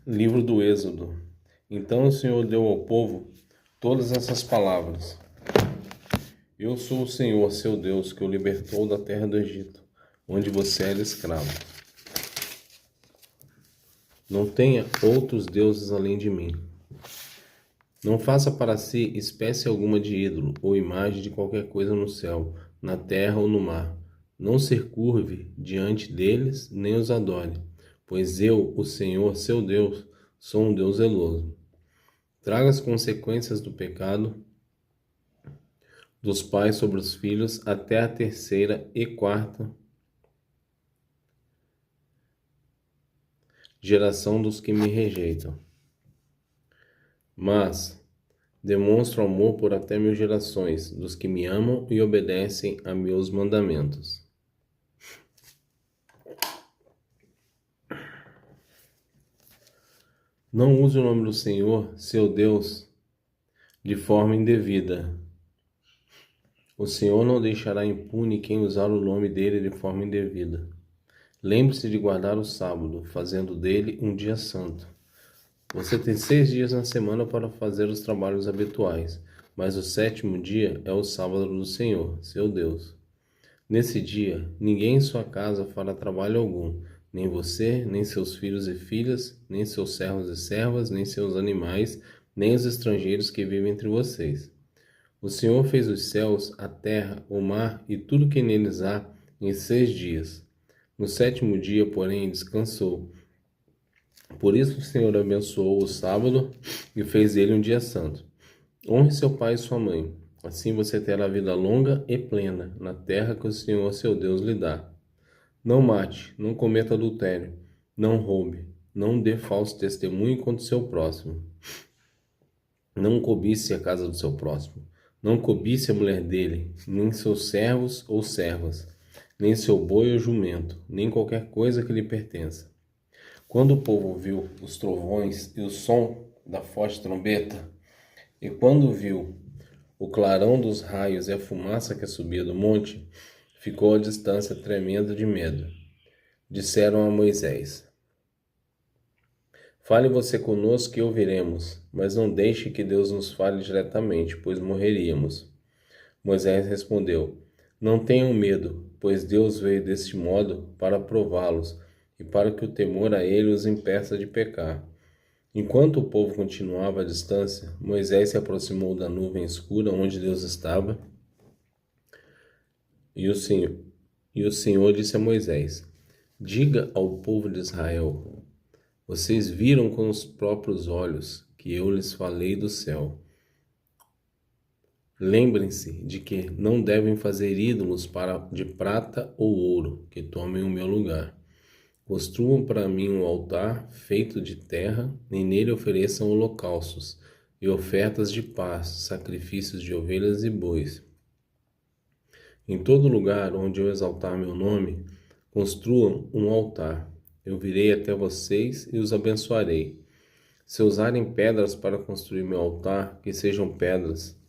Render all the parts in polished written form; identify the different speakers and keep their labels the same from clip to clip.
Speaker 1: Livro do Êxodo. Então o Senhor deu ao povo todas essas palavras. Eu sou o Senhor, seu Deus, que o libertou da terra do Egito, onde você era escravo. Não tenha outros deuses além de mim. Não faça para si espécie alguma de ídolo ou imagem de qualquer coisa no céu, na terra ou no mar. Não se curve diante deles, nem os adore, pois eu, o Senhor, seu Deus, sou um Deus zeloso. Traga as consequências do pecado dos pais sobre os filhos até a terceira e quarta geração dos que me rejeitam. Mas demonstro amor por até 1000 gerações dos que me amam e obedecem a meus mandamentos. Não use o nome do Senhor, seu Deus, de forma indevida. O Senhor não deixará impune quem usar o nome dele de forma indevida. Lembre-se de guardar o sábado, fazendo dele um dia santo. Você tem 6 dias na semana para fazer os trabalhos habituais, mas o 7º dia é o sábado do Senhor, seu Deus. Nesse dia, ninguém em sua casa fará trabalho algum, nem você, nem seus filhos e filhas, nem seus servos e servas, nem seus animais, nem os estrangeiros que vivem entre vocês. O Senhor fez os céus, a terra, o mar e tudo que neles há em 6 dias. No 7º dia, porém, descansou. Por isso o Senhor abençoou o sábado e fez dele um dia santo. Honre seu pai e sua mãe. Assim você terá vida longa e plena na terra que o Senhor, seu Deus, lhe dá. Não mate, não cometa adultério, não roube, não dê falso testemunho contra o seu próximo. Não cobice a casa do seu próximo. Não cobice a mulher dele, nem seus servos ou servas, nem seu boi ou jumento, nem qualquer coisa que lhe pertença. Quando o povo ouviu os trovões e o som da forte trombeta, e quando viu o clarão dos raios e a fumaça que subia do monte, ficou à distância tremendo de medo. Disseram a Moisés: Fale você conosco e ouviremos, mas não deixe que Deus nos fale diretamente, pois morreríamos. Moisés respondeu: Não tenham medo, pois Deus veio deste modo para prová-los e para que o temor a ele os impeça de pecar. Enquanto o povo continuava à distância, Moisés se aproximou da nuvem escura onde Deus estava, e o Senhor disse a Moisés: Diga ao povo de Israel: Vocês viram com os próprios olhos que eu lhes falei do céu. Lembrem-se de que não devem fazer ídolos de prata ou ouro que tomem o meu lugar. Construam para mim um altar feito de terra e nele ofereçam holocaustos e ofertas de paz, sacrifícios de ovelhas e bois. Em todo lugar onde eu exaltar meu nome, construam um altar. Eu virei até vocês e os abençoarei. Se usarem pedras para construir meu altar, que sejam pedras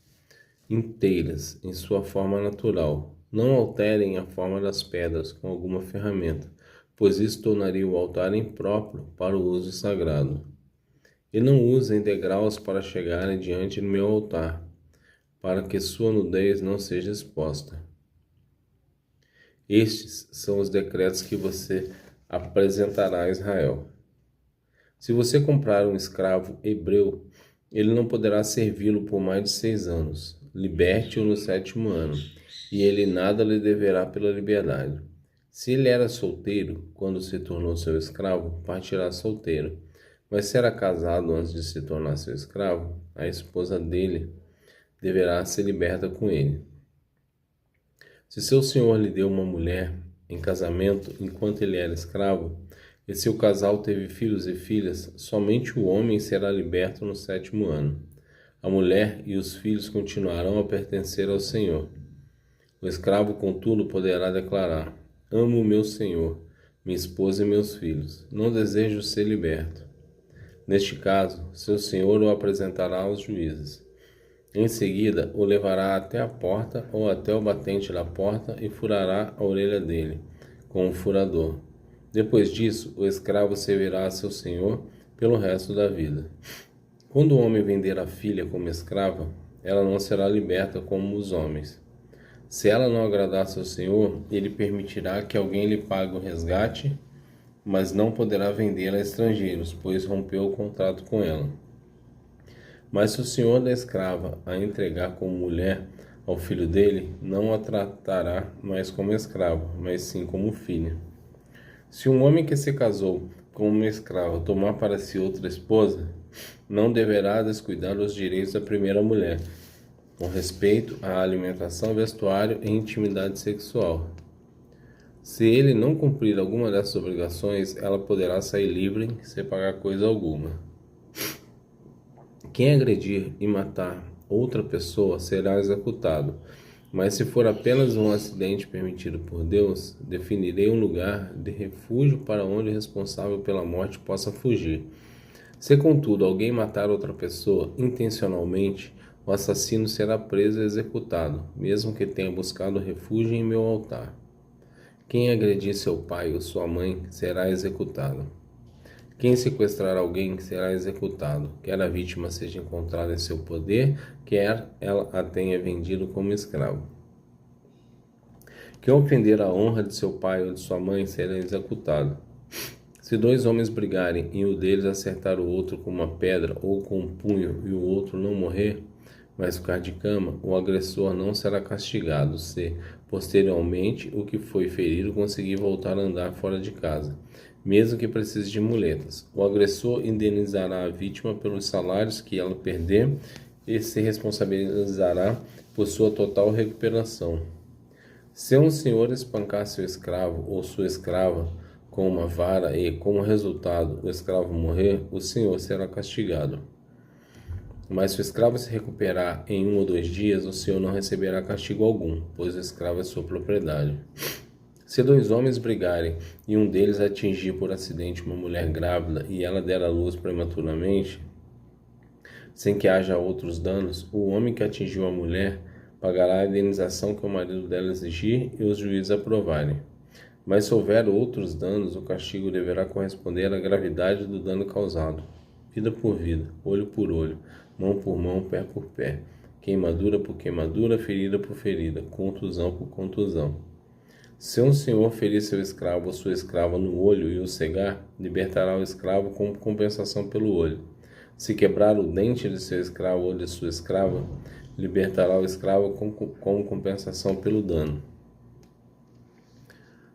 Speaker 1: inteiras em sua forma natural. Não alterem a forma das pedras com alguma ferramenta, pois isso tornaria o altar impróprio para o uso sagrado. E não usem degraus para chegarem diante do meu altar, para que sua nudez não seja exposta. Estes são os decretos que você apresentará a Israel. Se você comprar um escravo hebreu, ele não poderá servi-lo por mais de 6 anos. Liberte-o no 7º ano, e ele nada lhe deverá pela liberdade. Se ele era solteiro, quando se tornou seu escravo, partirá solteiro. Mas se era casado antes de se tornar seu escravo, a esposa dele deverá ser liberta com ele. Se seu senhor lhe deu uma mulher em casamento enquanto ele era escravo, e se o casal teve filhos e filhas, somente o homem será liberto no 7º ano. A mulher e os filhos continuarão a pertencer ao Senhor. O escravo, contudo, poderá declarar: Amo o meu senhor, minha esposa e meus filhos. Não desejo ser liberto. Neste caso, seu senhor o apresentará aos juízes. Em seguida, o levará até a porta ou até o batente da porta e furará a orelha dele com um furador. Depois disso, o escravo servirá a seu senhor pelo resto da vida. Quando o homem vender a filha como escrava, ela não será liberta como os homens. Se ela não agradar seu senhor, ele permitirá que alguém lhe pague o resgate, mas não poderá vendê-la a estrangeiros, pois rompeu o contrato com ela. Mas se o senhor da escrava a entregar como mulher ao filho dele, não a tratará mais como escrava, mas sim como filha. Se um homem que se casou com uma escrava tomar para si outra esposa, não deverá descuidar os direitos da primeira mulher, com respeito à alimentação, vestuário e intimidade sexual. Se ele não cumprir alguma dessas obrigações, ela poderá sair livre sem pagar coisa alguma. Quem agredir e matar outra pessoa será executado, mas se for apenas um acidente permitido por Deus, definirei um lugar de refúgio para onde o responsável pela morte possa fugir. Se, contudo, alguém matar outra pessoa intencionalmente, o assassino será preso e executado, mesmo que tenha buscado refúgio em meu altar. Quem agredir seu pai ou sua mãe será executado. Quem sequestrar alguém será executado, quer a vítima seja encontrada em seu poder, quer ela a tenha vendido como escravo. Quem ofender a honra de seu pai ou de sua mãe será executado. Se dois homens brigarem e um deles acertar o outro com uma pedra ou com um punho e o outro não morrer, mas ficar de cama, o agressor não será castigado se, posteriormente, o que foi ferido conseguir voltar a andar fora de casa, mesmo que precise de muletas. O agressor indenizará a vítima pelos salários que ela perder e se responsabilizará por sua total recuperação. Se um senhor espancar seu escravo ou sua escrava com uma vara e, como resultado, o escravo morrer, o senhor será castigado. Mas se o escravo se recuperar em 1 ou 2 dias, o senhor não receberá castigo algum, pois o escravo é sua propriedade. Se dois homens brigarem e um deles atingir por acidente uma mulher grávida e ela der à luz prematuramente, sem que haja outros danos, o homem que atingiu a mulher pagará a indenização que o marido dela exigir e os juízes aprovarem. Mas se houver outros danos, o castigo deverá corresponder à gravidade do dano causado. Vida por vida, olho por olho, mão por mão, pé por pé, queimadura por queimadura, ferida por ferida, contusão por contusão. Se um senhor ferir seu escravo ou sua escrava no olho e o cegar, libertará o escravo como compensação pelo olho. Se quebrar o dente de seu escravo ou de sua escrava, libertará o escravo como compensação pelo dano.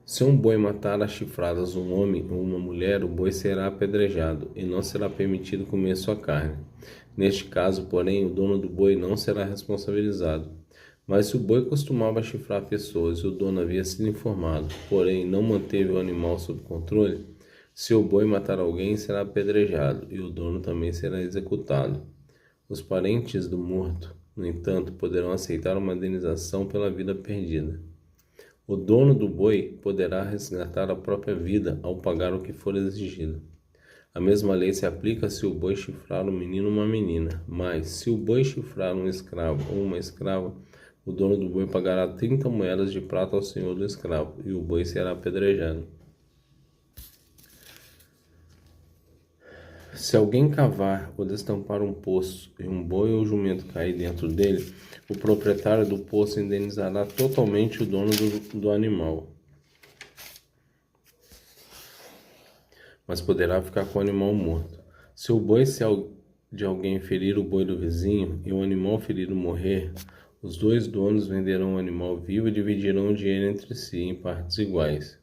Speaker 1: Se um boi matar a chifradas um homem ou uma mulher, o boi será apedrejado e não será permitido comer sua carne. Neste caso, porém, o dono do boi não será responsabilizado. Mas se o boi costumava chifrar pessoas e o dono havia sido informado, porém não manteve o animal sob controle, se o boi matar alguém, será apedrejado e o dono também será executado. Os parentes do morto, no entanto, poderão aceitar uma indenização pela vida perdida. O dono do boi poderá resgatar a própria vida ao pagar o que for exigido. A mesma lei se aplica se o boi chifrar um menino ou uma menina, mas se o boi chifrar um escravo ou uma escrava, o dono do boi pagará 30 moedas de prata ao senhor do escravo e o boi será apedrejado. Se alguém cavar ou destampar um poço e um boi ou jumento cair dentro dele, o proprietário do poço indenizará totalmente o dono do animal, mas poderá ficar com o animal morto. Se o boi de alguém ferir o boi do vizinho e o animal ferido morrer, os dois donos venderão o animal vivo e dividirão o dinheiro entre si em partes iguais.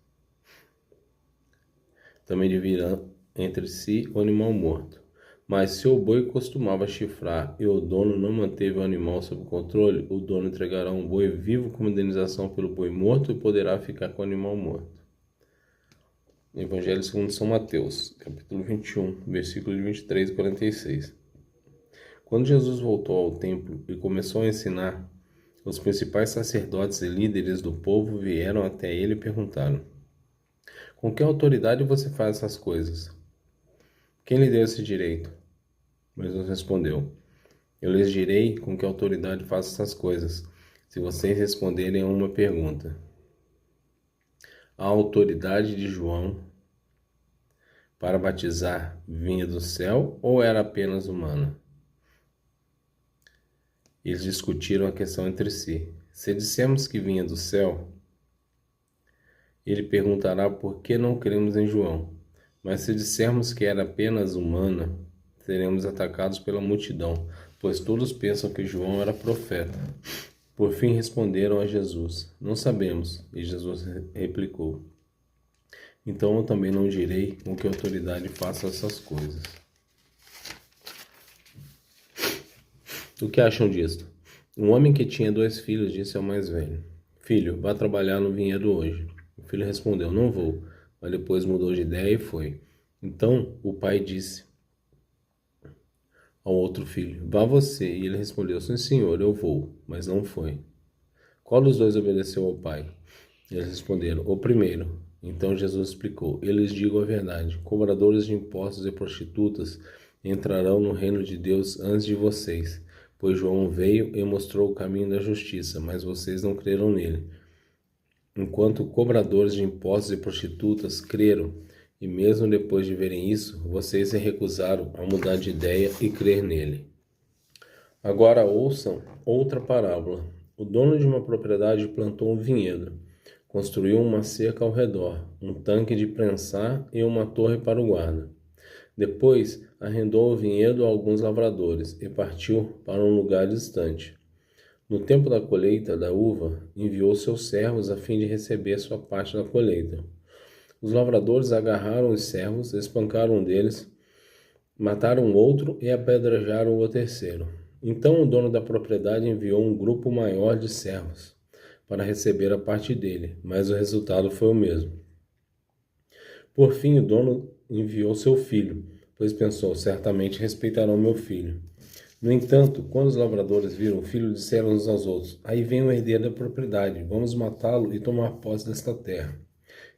Speaker 1: Também dividirão entre si o animal morto. Mas se o boi costumava chifrar e o dono não manteve o animal sob controle, o dono entregará um boi vivo como indenização pelo boi morto e poderá ficar com o animal morto. Evangelho segundo São Mateus, capítulo 21, versículos 23 e 46. Quando Jesus voltou ao templo e começou a ensinar, os principais sacerdotes e líderes do povo vieram até ele e perguntaram: com que autoridade você faz essas coisas? Quem lhe deu esse direito? Jesus respondeu: eu lhes direi com que autoridade faço essas coisas, se vocês responderem a uma pergunta. A autoridade de João para batizar vinha do céu ou era apenas humana? Eles discutiram a questão entre si. Se dissermos que vinha do céu, ele perguntará por que não cremos em João. Mas se dissermos que era apenas humana, seremos atacados pela multidão, pois todos pensam que João era profeta. Por fim responderam a Jesus: Não sabemos. E Jesus replicou: Então eu também não direi com que autoridade faço essas coisas. O que acham disto? Um homem que tinha 2 filhos disse ao mais velho: Filho, vá trabalhar no vinhedo hoje. O filho respondeu: Não vou. Mas depois mudou de ideia e foi. Então o pai disse ao outro filho: Vá você. E ele respondeu: Sim, senhor, eu vou. Mas não foi. Qual dos dois obedeceu ao pai? Eles responderam: O primeiro. Então Jesus explicou: Eu lhes digo a verdade: cobradores de impostos e prostitutas entrarão no reino de Deus antes de vocês. Pois João veio e mostrou o caminho da justiça, mas vocês não creram nele. Enquanto cobradores de impostos e prostitutas creram, e mesmo depois de verem isso, vocês se recusaram a mudar de ideia e crer nele. Agora ouçam outra parábola. O dono de uma propriedade plantou um vinhedo, construiu uma cerca ao redor, um tanque de prensar e uma torre para o guarda. Depois, arrendou o vinhedo a alguns lavradores e partiu para um lugar distante. No tempo da colheita da uva, enviou seus servos a fim de receber sua parte da colheita. Os lavradores agarraram os servos, espancaram um deles, mataram outro e apedrejaram o terceiro. Então o dono da propriedade enviou um grupo maior de servos para receber a parte dele, mas o resultado foi o mesmo. Por fim, o dono enviou seu filho, pois pensou: certamente respeitarão meu filho. No entanto, quando os lavradores viram o filho, disseram uns aos outros: Aí vem o herdeiro da propriedade, vamos matá-lo e tomar posse desta terra.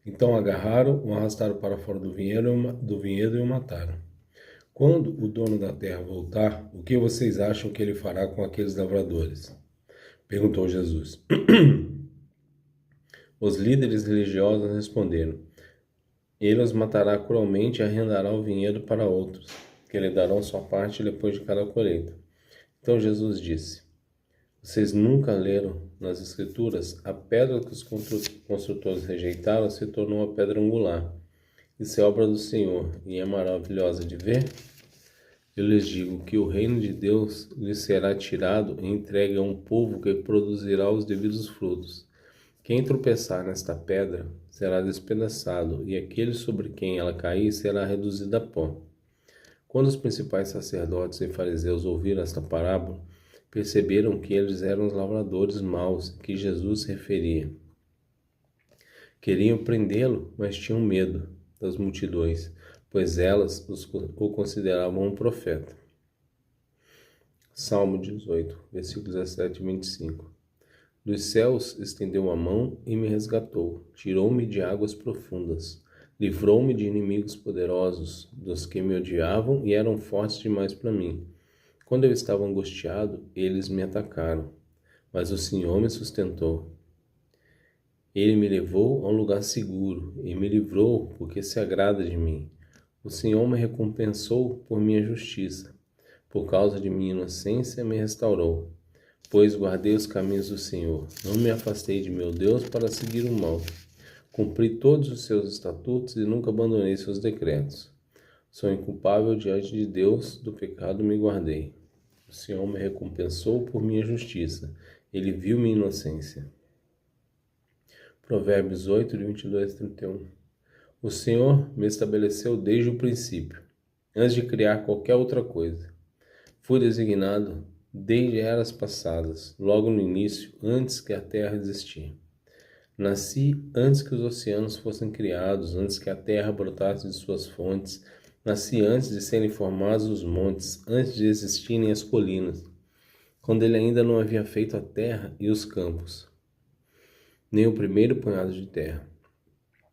Speaker 1: Então agarraram, o arrastaram para fora do vinhedo e o mataram. Quando o dono da terra voltar, o que vocês acham que ele fará com aqueles lavradores? Perguntou Jesus. Os líderes religiosos responderam: Ele os matará cruelmente e arrendará o vinhedo para outros, que lhe darão sua parte depois de cada colheita. Então Jesus disse: Vocês nunca leram nas Escrituras? A pedra que os construtores rejeitaram se tornou a pedra angular. Isso é obra do Senhor e é maravilhosa de ver. Eu lhes digo que o reino de Deus lhes será tirado e entregue a um povo que produzirá os devidos frutos. Quem tropeçar nesta pedra será despedaçado, e aquele sobre quem ela cair será reduzido a pó. Quando os principais sacerdotes e fariseus ouviram esta parábola, perceberam que eles eram os lavradores maus que Jesus se referia. Queriam prendê-lo, mas tinham medo das multidões, pois elas o consideravam um profeta. Salmo 18, versículos 17 e 25. Dos céus estendeu a mão e me resgatou, tirou-me de águas profundas, livrou-me de inimigos poderosos, dos que me odiavam e eram fortes demais para mim. Quando eu estava angustiado, eles me atacaram, mas o Senhor me sustentou. Ele me levou a um lugar seguro e me livrou porque se agrada de mim. O Senhor me recompensou por minha justiça. Por causa de minha inocência me restaurou. Pois guardei os caminhos do Senhor. Não me afastei de meu Deus para seguir o mal. Cumpri todos os seus estatutos e nunca abandonei seus decretos. Sou inculpável diante de Deus, do pecado me guardei. O Senhor me recompensou por minha justiça. Ele viu minha inocência. Provérbios 8, 22 e 31. O Senhor me estabeleceu desde o princípio, antes de criar qualquer outra coisa. Fui designado desde eras passadas, logo no início, antes que a terra existisse. Nasci antes que os oceanos fossem criados, antes que a terra brotasse de suas fontes. Nasci antes de serem formados os montes, antes de existirem as colinas, quando ele ainda não havia feito a terra e os campos, nem o primeiro punhado de terra.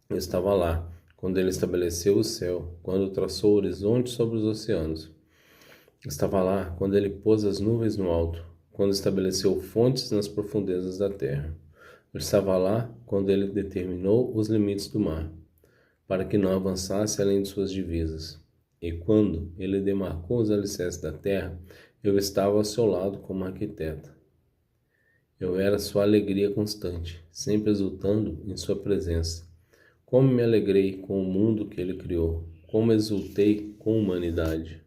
Speaker 1: Eu estava lá, quando ele estabeleceu o céu, quando traçou o horizonte sobre os oceanos. Eu estava lá, quando ele pôs as nuvens no alto, quando estabeleceu fontes nas profundezas da terra. Eu estava lá, quando ele determinou os limites do mar, para que não avançasse além de suas divisas. E quando ele demarcou os alicerces da terra, eu estava ao seu lado como arquiteto. Eu era sua alegria constante, sempre exultando em sua presença. Como me alegrei com o mundo que ele criou, como exultei com a humanidade.